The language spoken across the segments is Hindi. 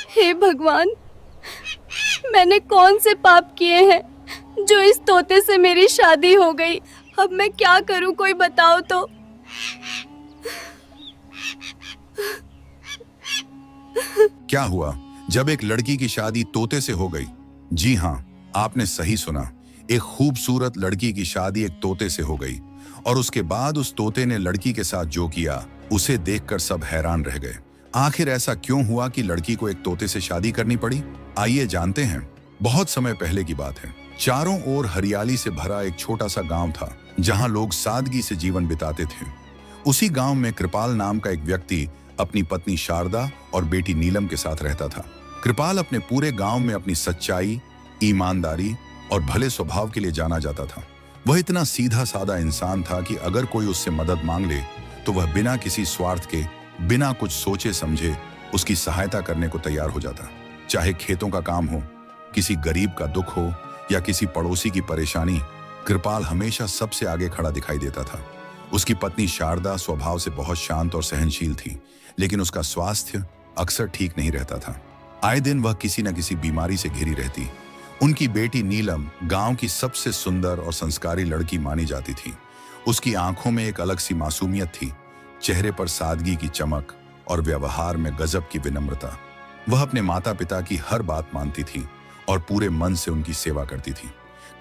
हे भगवान, मैंने कौन से पाप किए हैं जो इस तोते से मेरी शादी हो गई। अब मैं क्या करूं, कोई बताओ तो। क्या हुआ जब एक लड़की की शादी तोते से हो गई? जी हाँ, आपने सही सुना। एक खूबसूरत लड़की की शादी एक तोते से हो गई और उसके बाद उस तोते ने लड़की के साथ जो किया उसे देखकर सब हैरान रह गए। आखिर ऐसा क्यों हुआ कि लड़की को एक तोते से शादी करनी पड़ी? आइए जानते हैं। बहुत समय पहले की बात है। चारों ओर हरियाली से भरा एक छोटा सा गांव था जहां लोग सादगी से जीवन बिताते थे। उसी गांव में कृपाल नाम का एक व्यक्ति अपनी पत्नी शारदा और बेटी नीलम के साथ रहता था। कृपाल अपने पूरे गांव में अपनी सच्चाई, ईमानदारी और भले स्वभाव के लिए जाना जाता था। वह इतना सीधा साधा इंसान था कि अगर कोई उससे मदद मांग ले तो वह बिना किसी स्वार्थ के, बिना कुछ सोचे समझे उसकी सहायता करने को तैयार हो जाता। चाहे खेतों का काम हो, किसी गरीब का दुख हो या किसी पड़ोसी की परेशानी, कृपाल हमेशा सबसे आगे खड़ा दिखाई देता था। उसकी पत्नी शारदा स्वभाव से बहुत शांत और सहनशील थी, लेकिन उसका स्वास्थ्य अक्सर ठीक नहीं रहता था। आए दिन वह किसी न किसी बीमारी से घिरी रहती। उनकी बेटी नीलम गांव की सबसे सुंदर और संस्कारी लड़की मानी जाती थी। उसकी आंखों में एक अलग सी मासूमियत थी, चेहरे पर सादगी की चमक और व्यवहार में गजब की विनम्रता। वह अपने माता पिता की हर बात मानती थी और पूरे मन से उनकी सेवा करती थी।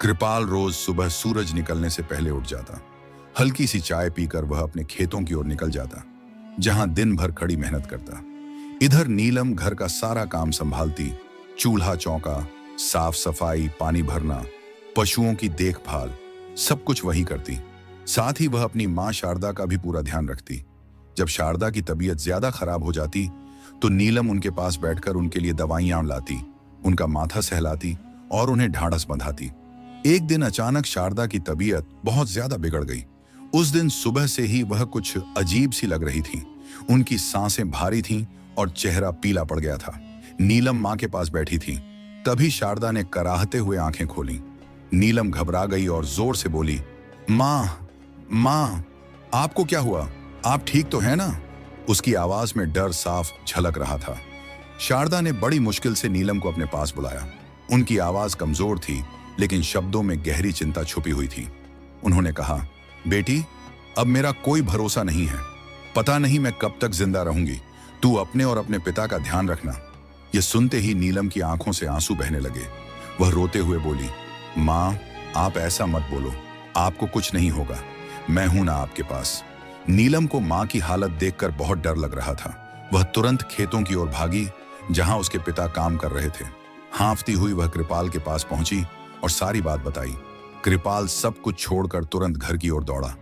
कृपाल रोज सुबह सूरज निकलने से पहले उठ जाता। हल्की सी चाय पीकर वह अपने खेतों की ओर निकल जाता, जहां दिन भर कड़ी मेहनत करता। इधर नीलम घर का सारा काम संभालती, चूल्हा चौका, साफ सफाई, पानी भरना, पशुओं की देखभाल, सब कुछ वही करती। साथ ही वह अपनी मां शारदा का भी पूरा ध्यान रखती। जब शारदा की तबीयत ज्यादा खराब हो जाती तो नीलम उनके पास बैठकर उनके लिए दवाइयां लाती, उनका माथा सहलाती और उन्हें ढांढस बंधाती। एक दिन अचानक शारदा की तबीयत बहुत ज्यादा बिगड़ गई। उस दिन सुबह से ही वह कुछ अजीब सी लग रही थी। उनकी सांसें भारी थीं और चेहरा पीला पड़ गया था। नीलम मां के पास बैठी थी। तभी शारदा ने कराहते हुए आंखें खोली। नीलम घबरा गई और जोर से बोली, मां, मां, आपको क्या हुआ? आप ठीक तो है ना? उसकी आवाज में डर साफ झलक रहा था। शारदा ने बड़ी मुश्किल से नीलम को अपने पास बुलाया। उनकी आवाज कमजोर थी, लेकिन शब्दों में गहरी चिंता छुपी हुई थी। उन्होंने कहा, बेटी, अब मेरा कोई भरोसा नहीं है। पता नहीं मैं कब तक जिंदा रहूंगी। तू अपने और अपने पिता का ध्यान रखना। यह सुनते ही नीलम की आंखों से आंसू बहने लगे। वह रोते हुए बोली, मां, आप ऐसा मत बोलो। आपको कुछ नहीं होगा। मैं हूं ना आपके पास। नीलम को मां की हालत देखकर बहुत डर लग रहा था। वह तुरंत खेतों की ओर भागी जहां उसके पिता काम कर रहे थे। हांफती हुई वह कृपाल के पास पहुंची और सारी बात बताई। कृपाल सब कुछ छोड़कर तुरंत घर की ओर दौड़ा,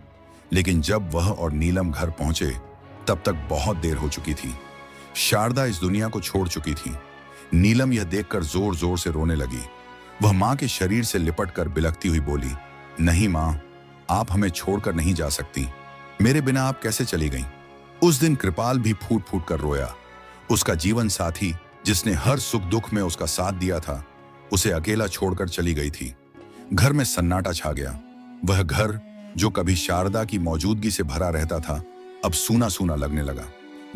लेकिन जब वह और नीलम घर पहुंचे तब तक बहुत देर हो चुकी थी। शारदा इस दुनिया को छोड़ चुकी थी। नीलम यह देखकर जोर जोर से रोने लगी। वह मां के शरीर से लिपटकर बिलखती हुई बोली, नहीं मां, आप हमें छोड़कर नहीं जा सकती। मेरे बिना आप कैसे चली गईं? उस दिन कृपाल भी फूट फूट कर रोया। उसका जीवन साथी, जिसने हर सुख दुख में उसका साथ दिया था, उसे अकेला छोड़कर चली गई थी। घर में सन्नाटा छा गया। वह घर जो कभी शारदा की मौजूदगी से भरा रहता था, अब सूना सूना लगने लगा।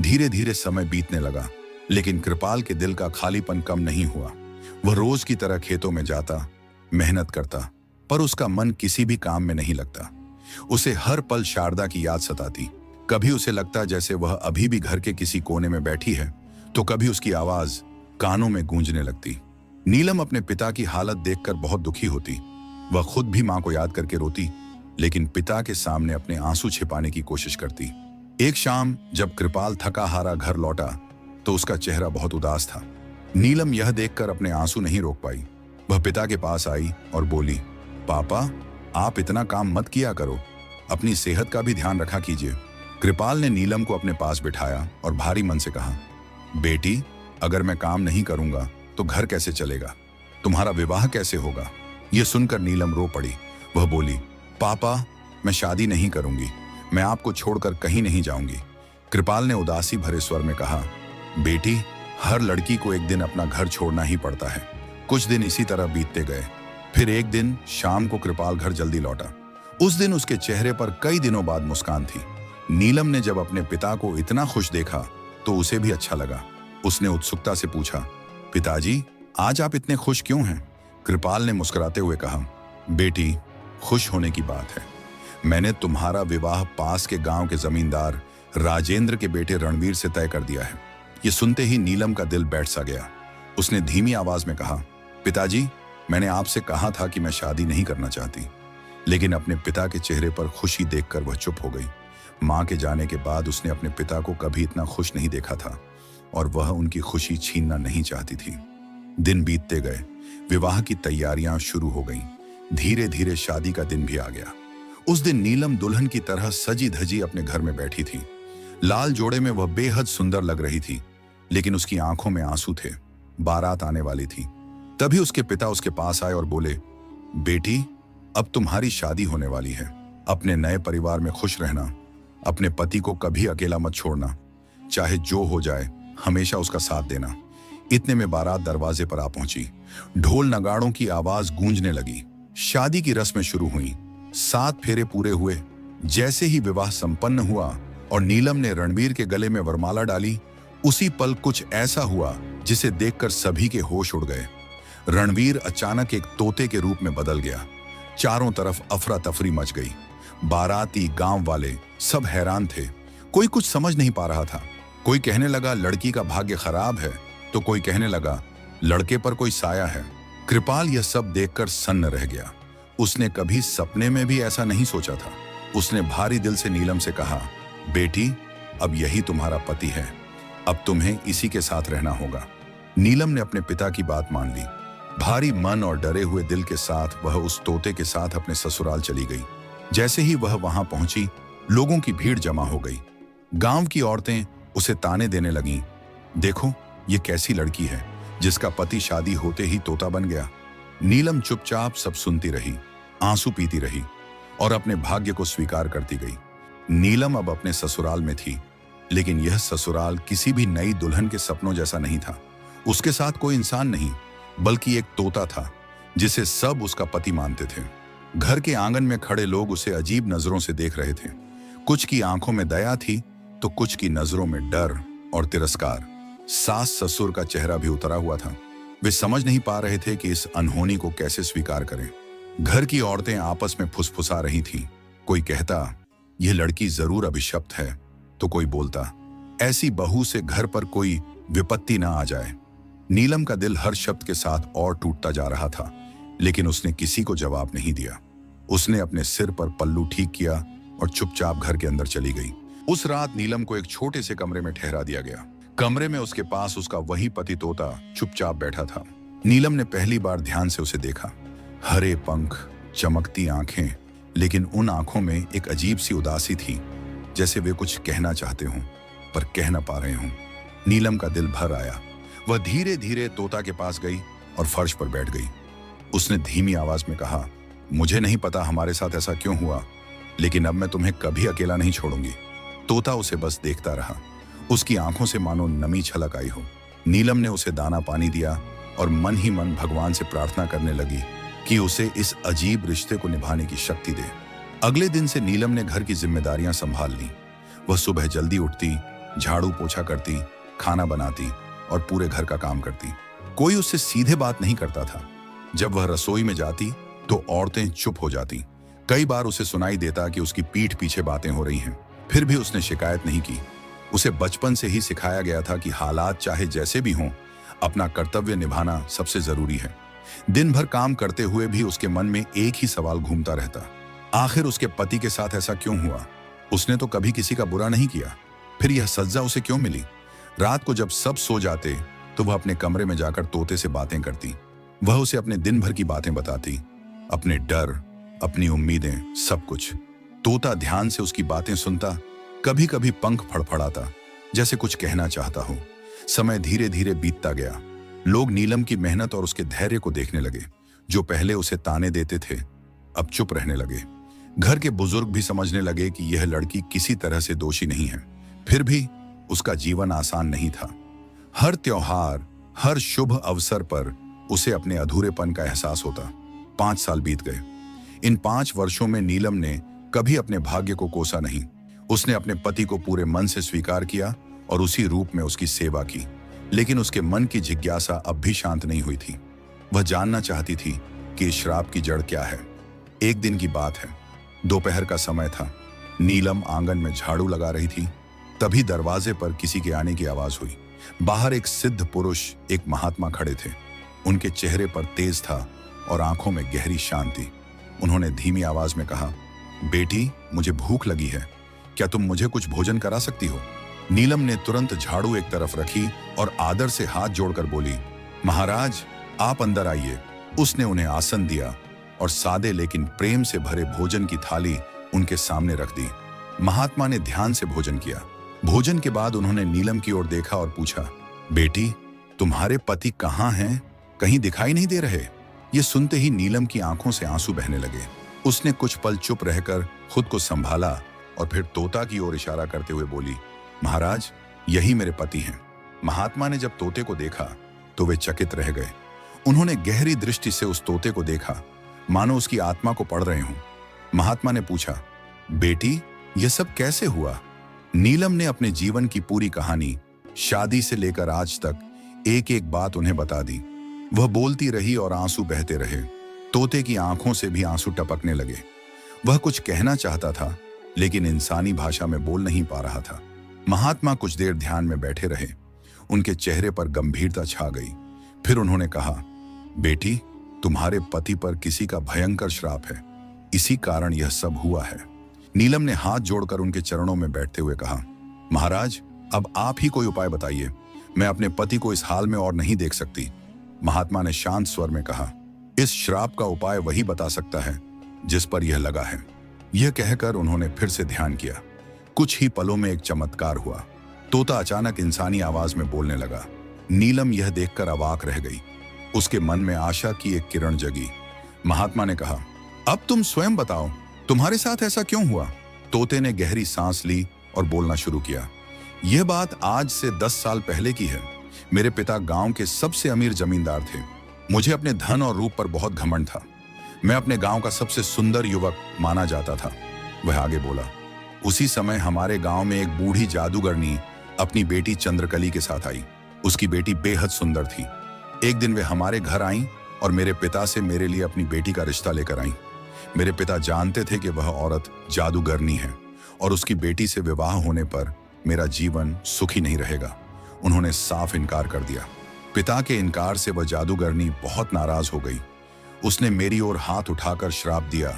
धीरे धीरे समय बीतने लगा, लेकिन कृपाल के दिल का खालीपन कम नहीं हुआ। वह रोज की तरह खेतों में जाता, मेहनत करता, पर उसका मन किसी भी काम में नहीं लगता। उसे हर पल शारदा की याद सताती। कभी उसे लगता जैसे वह अभी भी घर के किसी कोने में बैठी है, तो कभी उसकी आवाज कानों में गूंजने लगती। नीलम अपने पिता की हालत देखकर बहुत दुखी होती। वह खुद भी मां को याद करके रोती, लेकिन पिता के सामने अपने आंसू छिपाने की कोशिश करती। एक शाम जब कृपाल थका हारा घर लौटा तो उसका चेहरा बहुत उदास था। नीलम यह देखकर अपने आंसू नहीं रोक पाई। वह पिता के पास आई और बोली, पापा, आप इतना काम मत किया करो। अपनी सेहत का भी ध्यान रखा कीजिए। कृपाल ने नीलम को अपने पास बिठाया और भारी मन से कहा, बेटी, अगर मैं काम नहीं करूंगा तो घर कैसे चलेगा? तुम्हारा विवाह कैसे होगा? यह सुनकर नीलम रो पड़ी। वह बोली, पापा, मैं शादी नहीं करूंगी। मैं आपको छोड़कर कहीं नहीं जाऊंगी। कृपाल ने उदासी भरे स्वर में कहा, बेटी, हर लड़की को एक दिन अपना घर छोड़ना ही पड़ता है। कुछ दिन इसी तरह बीतते गए। फिर एक दिन शाम को कृपाल घर जल्दी लौटा। उस दिन उसके चेहरे पर कई दिनों बाद मुस्कान थी। नीलम ने जब अपने पिता को इतना खुश देखा तो उसे भी अच्छा लगा। उसने उत्सुकता से पूछा, पिताजी, आज आप इतने खुश क्यों हैं? कृपाल ने मुस्कुराते हुए कहा, बेटी, खुश होने की बात है। मैंने तुम्हारा विवाह पास के गांव के जमींदार राजेंद्र के बेटे रणवीर से तय कर दिया है। ये सुनते ही नीलम का दिल बैठ सा गया। उसने धीमी आवाज में कहा, पिताजी, मैंने आपसे कहा था कि मैं शादी नहीं करना चाहती, लेकिन अपने पिता के चेहरे पर खुशी देखकर वह चुप हो गई। मां के जाने के बाद उसने अपने पिता को कभी इतना खुश नहीं देखा था और वह उनकी खुशी छीनना नहीं चाहती थी। दिन बीतते गए, विवाह की तैयारियां शुरू हो गईं। धीरे धीरे शादी का दिन भी आ गया। उस दिन नीलम दुल्हन की तरह सजी धजी अपने घर में बैठी थी। लाल जोड़े में वह बेहद सुंदर लग रही थी, लेकिन उसकी आंखों में आंसू थे। बारात आने वाली थी। तभी उसके पिता उसके पास आए और बोले, बेटी, अब तुम्हारी शादी होने वाली है। अपने नए परिवार में खुश रहना। अपने पति को कभी अकेला मत छोड़ना। चाहे जो हो जाए, हमेशा उसका साथ देना। इतने में बारात दरवाजे पर आ पहुंची। ढोल नगाड़ों की आवाज गूंजने लगी। शादी की रस्में शुरू हुई। 7 फेरे पूरे हुए। जैसे ही विवाह संपन्न हुआ और नीलम ने रणवीर के गले में वरमाला डाली, उसी पल कुछ ऐसा हुआ जिसे देखकर सभी के होश उड़ गए। रणवीर अचानक एक तोते के रूप में बदल गया। चारों तरफ अफरा तफरी मच गई। बाराती, गांव वाले सब हैरान थे। कोई कुछ समझ नहीं पा रहा था। कोई कहने लगा लड़की का भाग्य खराब है, तो कोई कहने लगा लड़के पर कोई साया है। कृपाल यह सब देखकर सन्न रह गया। उसने कभी सपने में भी ऐसा नहीं सोचा था। उसने भारी दिल से नीलम से कहा, बेटी, अब यही तुम्हारा पति है। अब तुम्हें इसी के साथ रहना होगा। नीलम ने अपने पिता की बात मान ली। भारी मन और डरे हुए दिल के साथ वह उस तोते के साथ अपने ससुराल चली गई। जैसे ही वह वहां पहुंची, लोगों की भीड़ जमा हो गई। गांव की औरतें उसे ताने देने लगीं, देखो, ये कैसी लड़की है जिसका पति शादी होते ही तोता बन गया। नीलम चुपचाप सब सुनती रही, आंसू पीती रही और अपने भाग्य को स्वीकार करती गई। नीलम अब अपने ससुराल में थी, लेकिन यह ससुराल किसी भी नई दुल्हन के सपनों जैसा नहीं था। उसके साथ कोई इंसान नहीं, बल्कि एक तोता था जिसे सब उसका पति मानते थे। घर के आंगन में खड़े लोग उसे अजीब नजरों से देख रहे थे। कुछ की आंखों में दया थी, तो कुछ की नजरों में डर और तिरस्कार। सास ससुर का चेहरा भी उतरा हुआ था। वे समझ नहीं पा रहे थे कि इस अनहोनी को कैसे स्वीकार करें। घर की औरतें आपस में फुसफुसा रही थीं। कोई कहता, यह लड़की जरूर अभिशप्त है, तो कोई बोलता, ऐसी बहू से घर पर कोई विपत्ति ना आ जाए। नीलम का दिल हर शब्द के साथ और टूटता जा रहा था, लेकिन उसने किसी को जवाब नहीं दिया। उसने अपने सिर पर पल्लू ठीक किया और चुपचाप घर के अंदर चली गई। उस रात नीलम को एक छोटे से कमरे में ठहरा दिया गया। कमरे में उसके पास उसका वही पति तोता चुपचाप बैठा था। नीलम ने पहली बार ध्यान से उसे देखा। हरे पंख, चमकती आंखें, लेकिन उन आंखों में एक अजीब सी उदासी थी, जैसे वे कुछ कहना चाहते हों पर कह ना पा रहे हों। नीलम का दिल भर आया। वह धीरे धीरे तोता के पास गई और फर्श पर बैठ गई। उसने धीमी आवाज में कहा, मुझे नहीं पता हमारे साथ ऐसा क्यों हुआ, लेकिन अब मैं तुम्हें कभी अकेला नहीं छोड़ूंगी। तोता उसे बस देखता रहा। उसकी आंखों से मानो नमी छलक आई हो। नीलम ने उसे दाना पानी दिया और मन ही मन भगवान से प्रार्थना करने लगी कि उसे इस अजीब रिश्ते को निभाने की शक्ति दे। अगले दिन से नीलम ने घर की जिम्मेदारियां संभाल ली। वह सुबह जल्दी उठती, झाड़ू पोछा करती, खाना बनाती और पूरे घर का काम करती। कोई उससे सीधे बात नहीं करता था। जब वह रसोई में जाती तो औरतें चुप हो जाती। कई बार उसे सुनाई देता कि उसकी पीठ पीछे बातें हो रही हैं, फिर भी उसने शिकायत नहीं की। उसे बचपन से ही सिखाया गया था कि हालात चाहे जैसे भी हों, अपना कर्तव्य निभाना सबसे जरूरी है। दिन भर काम करते हुए भी उसके मन में एक ही सवाल घूमता रहता, आखिर उसके पति के साथ ऐसा क्यों हुआ? उसने तो कभी किसी का बुरा नहीं किया, फिर यह सज्जा उसे क्यों मिली? रात को जब सब सो जाते तो वह अपने कमरे में जाकर तोते से बातें करती। वह उसे अपने दिन भर की बातें बताती, अपने डर, अपनी उम्मीदें, सब कुछ। तोता ध्यान से उसकी बातें सुनता, कभी कभी पंख फड़फड़ाता, जैसे कुछ कहना चाहता हो। समय धीरे धीरे बीतता गया। लोग नीलम की मेहनत और उसके धैर्य को देखने लगे। जो पहले उसे ताने देते थे, अब चुप रहने लगे। घर के बुजुर्ग भी समझने लगे कि यह लड़की किसी तरह से दोषी नहीं है। फिर भी उसका जीवन आसान नहीं था। हर त्योहार, हर शुभ अवसर पर उसे अपने अधूरेपन का एहसास होता। 5 साल बीत गए। इन 5 वर्षों में नीलम ने कभी अपने भाग्य को कोसा नहीं। उसने अपने पति को पूरे मन से स्वीकार किया और उसी रूप में उसकी सेवा की। लेकिन उसके मन की जिज्ञासा अब भी शांत नहीं हुई थी। वह जानना चाहती थी कि इस श्राप की जड़ क्या है। एक दिन की बात है, दोपहर का समय था। नीलम आंगन में झाड़ू लगा रही थी। तभी दरवाजे पर किसी के आने की आवाज हुई। बाहर एक सिद्ध पुरुष, एक महात्मा खड़े थे। उनके चेहरे पर तेज था और आंखों में गहरी शांति। उन्होंने धीमी आवाज में कहा, बेटी, मुझे भूख लगी है, क्या तुम मुझे कुछ भोजन करा सकती हो? नीलम ने तुरंत झाड़ू एक तरफ रखी और आदर से हाथ जोड़कर बोली, महाराज, आप अंदर आइए। उसने उन्हें आसन दिया और सादे लेकिन प्रेम से भरे भोजन की थाली उनके सामने रख दी। महात्मा ने ध्यान से भोजन किया। भोजन के बाद उन्होंने नीलम की ओर देखा और पूछा, बेटी, तुम्हारे पति कहाँ हैं? कहीं दिखाई नहीं दे रहे। ये सुनते ही नीलम की आंखों से आंसू बहने लगे। उसने कुछ पल चुप रहकर खुद को संभाला और फिर तोता की ओर इशारा करते हुए बोली, महाराज, यही मेरे पति हैं। महात्मा ने जब तोते को देखा तो वे चकित रह गए। उन्होंने गहरी दृष्टि से उस तोते को देखा, मानो उसकी आत्मा को पढ़ रहे हों। महात्मा ने पूछा, बेटी, यह सब कैसे हुआ? नीलम ने अपने जीवन की पूरी कहानी, शादी से लेकर आज तक, एक एक बात उन्हें बता दी। वह बोलती रही और आंसू बहते रहे। तोते की आंखों से भी आंसू टपकने लगे। वह कुछ कहना चाहता था, लेकिन इंसानी भाषा में बोल नहीं पा रहा था। महात्मा कुछ देर ध्यान में बैठे रहे। उनके चेहरे पर गंभीरता छा गई। फिर उन्होंने कहा, बेटी, तुम्हारे पति पर किसी का भयंकर श्राप है, इसी कारण यह सब हुआ है। नीलम ने हाथ जोड़कर उनके चरणों में बैठते हुए कहा, महाराज, अब आप ही कोई उपाय बताइए। मैं अपने पति को इस हाल में और नहीं देख सकती। महात्मा ने शांत स्वर में कहा, इस श्राप का उपाय वही बता सकता है जिस पर यह लगा है। यह कहकर उन्होंने फिर से ध्यान किया। कुछ ही पलों में एक चमत्कार हुआ। तोता अचानक इंसानी आवाज में बोलने लगा। नीलम यह देखकर अवाक रह गई। उसके मन में आशा की एक किरण जगी। महात्मा ने कहा, अब तुम स्वयं बताओ, तुम्हारे साथ ऐसा क्यों हुआ? तोते ने गहरी सांस ली और बोलना शुरू किया, यह बात आज से 10 साल पहले की है। मेरे पिता गांव के सबसे अमीर जमींदार थे। मुझे अपने धन और रूप पर बहुत घमंड था। मैं अपने गांव का सबसे सुंदर युवक माना जाता था। वह आगे बोला, उसी समय हमारे गांव में एक बूढ़ी जादूगरनी अपनी बेटी चंद्रकली के साथ आई। उसकी बेटी बेहद सुंदर थी। एक दिन वे हमारे घर आईं और मेरे पिता से मेरे लिए अपनी बेटी का रिश्ता लेकर आईं। मेरे पिता जानते थे कि वह औरत जादूगरनी है और उसकी बेटी से विवाह होने पर मेरा जीवन सुखी नहीं रहेगा। उन्होंने साफ इनकार कर दिया। पिता के इनकार से वह जादूगरनी बहुत नाराज हो गई। उसने मेरी ओर हाथ उठाकर श्राप दिया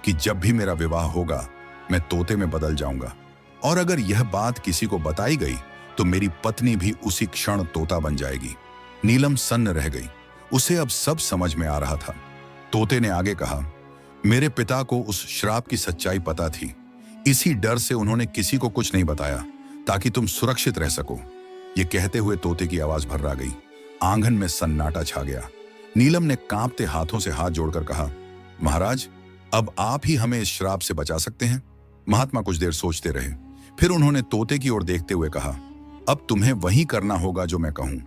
कि जब भी मेरा विवाह होगा मैं तोते में बदल जाऊंगा, और अगर यह बात किसी को बताई गई तो मेरी पत्नी भी उसी क्षण तोता बन जाएगी। नीलम सन्न रह गई। उसे अब सब समझ में आ रहा था। तोते ने आगे कहा, मेरे पिता को उस श्राप की सच्चाई पता थी। इसी डर से उन्होंने किसी को कुछ नहीं बताया ताकि तुम सुरक्षित रह सको। ये कहते हुए तोते की आवाज भर्रा गई। आंगन में सन्नाटा छा गया। नीलम ने कांपते हाथों से हाथ जोड़कर कहा, महाराज, अब आप ही हमें इस श्राप से बचा सकते हैं। महात्मा कुछ देर सोचते रहे। फिर उन्होंने तोते की ओर देखते हुए कहा, अब तुम्हें वही करना होगा जो मैं कहूं।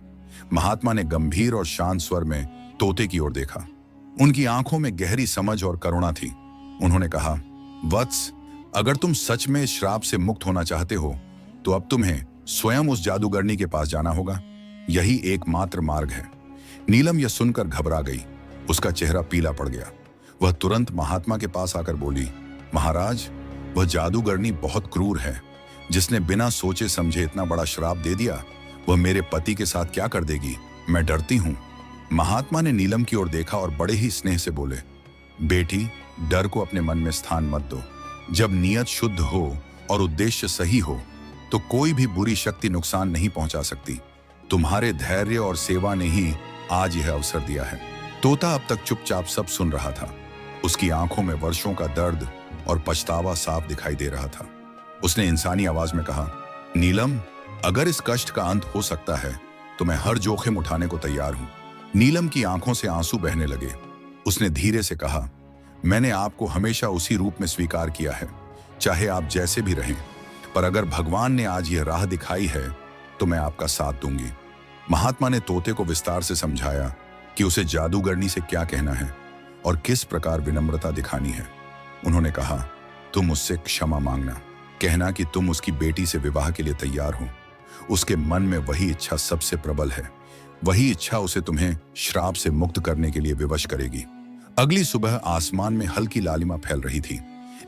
महात्मा ने गंभीर और शांत स्वर में तोते की ओर देखा। उनकी आंखों में गहरी समझ और करुणा थी। उन्होंने कहा, वत्स, अगर तुम सच में इस श्राप से मुक्त होना चाहते हो तो अब तुम्हें स्वयं उस जादूगरनी के पास जाना होगा। यही एकमात्र मार्ग है। नीलम यह सुनकर घबरा गई। उसका चेहरा पीला पड़ गया। वह तुरंत महात्मा के पास आकर बोली, महाराज, वह जादूगरनी बहुत क्रूर है। जिसने बिना सोचे समझे इतना बड़ा श्राप दे दिया, वह मेरे पति के साथ क्या कर देगी? मैं डरती हूं। महात्मा ने नीलम की ओर देखा और बड़े ही स्नेह से बोले, बेटी, डर को अपने मन में स्थान मत दो। जब नियत शुद्ध हो और उद्देश्य सही हो तो कोई भी बुरी शक्ति नुकसान नहीं पहुंचा सकती। तुम्हारे धैर्य और सेवा ने ही आज यह अवसर दिया है। तोता अब तक चुपचाप सब सुन रहा था। उसकी आंखों में वर्षों का दर्द और पछतावा साफ दिखाई दे रहा था। उसने इंसानी आवाज में कहा, नीलम, अगर इस कष्ट का अंत हो सकता है तो मैं हर जोखिम उठाने को तैयार हूं। नीलम की आंखों से आंसू बहने लगे। उसने धीरे से कहा, मैंने आपको हमेशा उसी रूप में स्वीकार किया है, चाहे आप जैसे भी रहें, पर अगर भगवान ने आज यह राह दिखाई है तो मैं आपका साथ दूंगी। महात्मा ने तोते को विस्तार से समझाया कि उसे जादूगरनी से क्या कहना है और किस प्रकार विनम्रता दिखानी है। उन्होंने कहा, तुम उससे क्षमा मांगना, कहना कि तुम उसकी बेटी से विवाह के लिए तैयार हो। उसके मन में वही इच्छा सबसे प्रबल है। वही इच्छा उसे तुम्हें श्राप से मुक्त करने के लिए विवश करेगी। अगली सुबह आसमान में हल्की लालिमा फैल रही थी।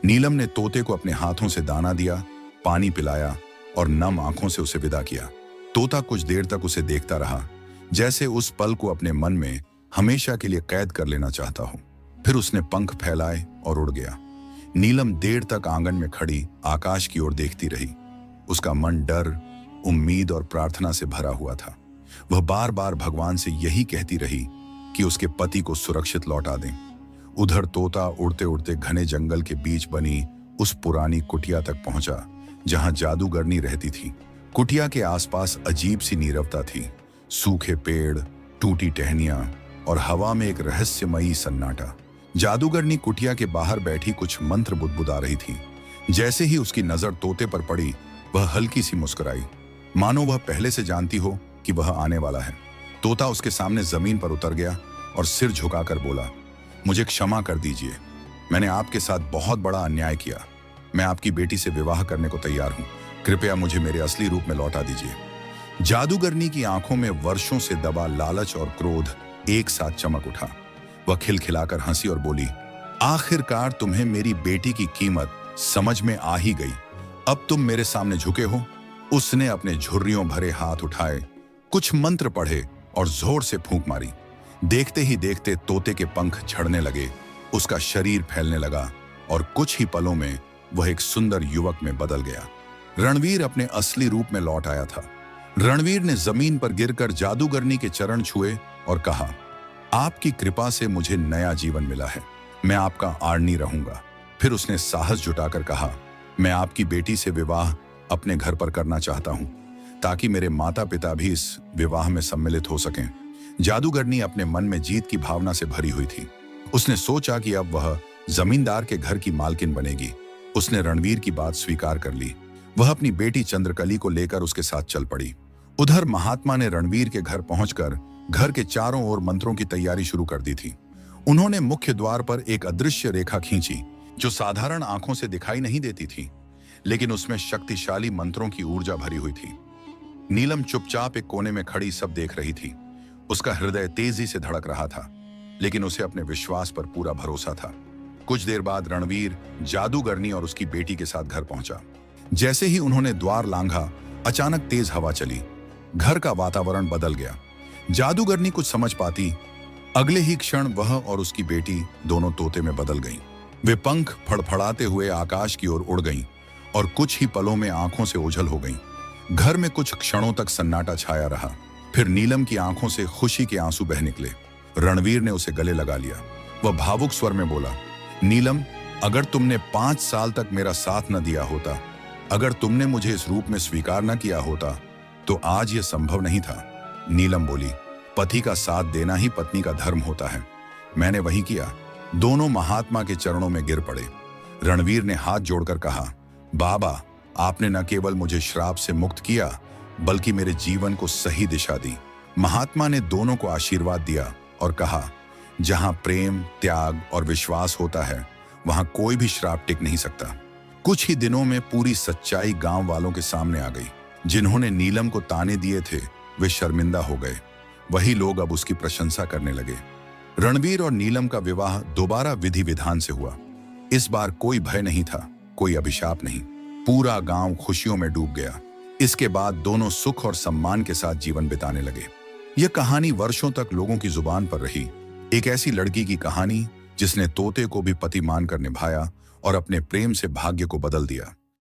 नीलम ने तोते को अपने हाथों से दाना दिया, पानी पिलाया और नम आंखों से उसे विदा किया। तोता कुछ देर तक उसे देखता रहा, जैसे उस पल को अपने मन में हमेशा के लिए कैद कर लेना चाहता हो। फिर उसने पंख फैलाए और उड़ गया। नीलम देर तक आंगन में खड़ी आकाश की ओर देखती रही। उसका मन डर, उम्मीद और प्रार्थना से भरा हुआ था। वह बार बार भगवान से यही कहती रही कि उसके पति को सुरक्षित लौटा दें। उधर तोता उड़ते उड़ते घने जंगल के बीच बनी उस पुरानी कुटिया तक पहुंचा जहां जादूगरनी रहती थी। कुटिया के आसपास अजीब सी नीरवता थी। सूखे पेड़, टूटी टहनियां और हवा में एक रहस्यमयी सन्नाटा। जादूगरनी कुटिया के बाहर बैठी कुछ मंत्र बुदबुदा रही थी। जैसे ही उसकी नजर तोते पर पड़ी, वह हल्की सी मुस्कुराई, मानो वह पहले से जानती हो कि वह आने वाला है। तोता उसके सामने जमीन पर उतर गया और सिर झुकाकर बोला, मुझे क्षमा कर दीजिए, मैंने आपके साथ बहुत बड़ा अन्याय किया। मैं आपकी बेटी से विवाह करने को तैयार हूं। कृपया मुझे मेरे असली रूप में लौटा दीजिए। जादूगरनी की आंखों में वर्षों से दबा लालच और क्रोध एक साथ चमक उठा। वह खिलखिलाकर हंसी और बोली, आखिरकार तुम्हें मेरी बेटी की कीमत समझ में आ ही गई। अब तुम मेरे सामने झुके हो। उसने अपने झुर्रियों भरे हाथ उठाए, कुछ मंत्र पढ़े और जोर से फूंक मारी। देखते ही देखते तोते के पंख झड़ने लगे, उसका शरीर फैलने लगा और कुछ ही पलों में वह एक सुंदर युवक में बदल गया। रणवीर अपने असली रूप में लौट आया था। रणवीर ने जमीन पर गिरकर जादूगरनी के चरण छुए और कहा, आपकी कृपा से मुझे नया जीवन मिला है, मैं आपका आड़नी रहूंगा। फिर उसने साहस जुटाकर कहा, मैं आपकी बेटी से विवाह अपने घर पर करना चाहता हूं, ताकि मेरे माता पिता भी इस विवाह में सम्मिलित हो सकें। जादूगरनी अपने मन में जीत की भावना से भरी हुई थी। उसने सोचा कि अब वह जमींदार के घर की मालकिन बनेगी। उसने रणवीर की बात स्वीकार कर ली। वह अपनी बेटी चंद्रकली को लेकर उसके साथ चल पड़ी। उधर महात्मा ने रणवीर के घर पहुंचकर घर के चारों ओर मंत्रों की तैयारी शुरू कर दी थी। उन्होंने मुख्य द्वार पर एक अदृश्य रेखा खींची, जो साधारण आंखों से दिखाई नहीं देती थी, लेकिन उसमें शक्तिशाली मंत्रों की ऊर्जा भरी हुई थी। नीलम चुपचाप एक कोने में खड़ी सब देख रही थी। उसका हृदय तेजी से धड़क रहा था, लेकिन उसे अपने विश्वास पर पूरा भरोसा था। कुछ देर बाद रणवीर जादूगरनी और उसकी बेटी के साथ घर पहुंचा। जैसे ही उन्होंने द्वार लांघा, अचानक तेज हवा चली। घर का वातावरण बदल गया। जादूगरनी कुछ समझ पाती, अगले ही क्षण वह और उसकी बेटी दोनों तोते में बदल गईं। वे पंख फड़फड़ाते हुए आकाश की ओर उड़ गईं और कुछ ही पलों में आंखों से ओझल हो गईं। घर में कुछ क्षणों तक सन्नाटा छाया रहा। फिर नीलम की आंखों से खुशी के आंसू बह निकले। रणवीर ने उसे गले लगा लिया। वह भावुक स्वर में बोला, नीलम, अगर तुमने 5 साल तक मेरा साथ न दिया होता, अगर तुमने मुझे इस रूप में स्वीकार न किया होता, तो आज यह संभव नहीं था। नीलम बोली, पति का साथ देना ही पत्नी का धर्म होता है। मैंने वही किया। दोनों महात्मा के चरणों में गिर पड़े। रणवीर ने हाथ जोड़कर कहा, बाबा, आपने न केवल मुझे श्राप से मुक्त किया, बल्कि मेरे जीवन को सही दिशा दी। महात्मा ने दोनों को आशीर्वाद दिया और कहा, जहां प्रेम, त्याग और विश्वास होता है, वहां कोई भी श्राप टिक नहीं सकता। कुछ ही दिनों में पूरी सच्चाई गांव वालों के सामने आ गई। जिन्होंने नीलम को ताने दिए थे, वे शर्मिंदा हो गए। वही लोग अब उसकी प्रशंसा करने लगे। रणवीर और नीलम का विवाह दोबारा विधि विधान से हुआ। इस बार कोई भय नहीं था, कोई अभिशाप नहीं। पूरा गांव खुशियों में डूब गया। इसके बाद दोनों सुख और सम्मान के साथ जीवन बिताने लगे। यह कहानी वर्षों तक लोगों की जुबान पर रही। एक ऐसी लड़की की कहानी जिसने तोते को भी पति मानकर निभाया और अपने प्रेम से भाग्य को बदल दिया।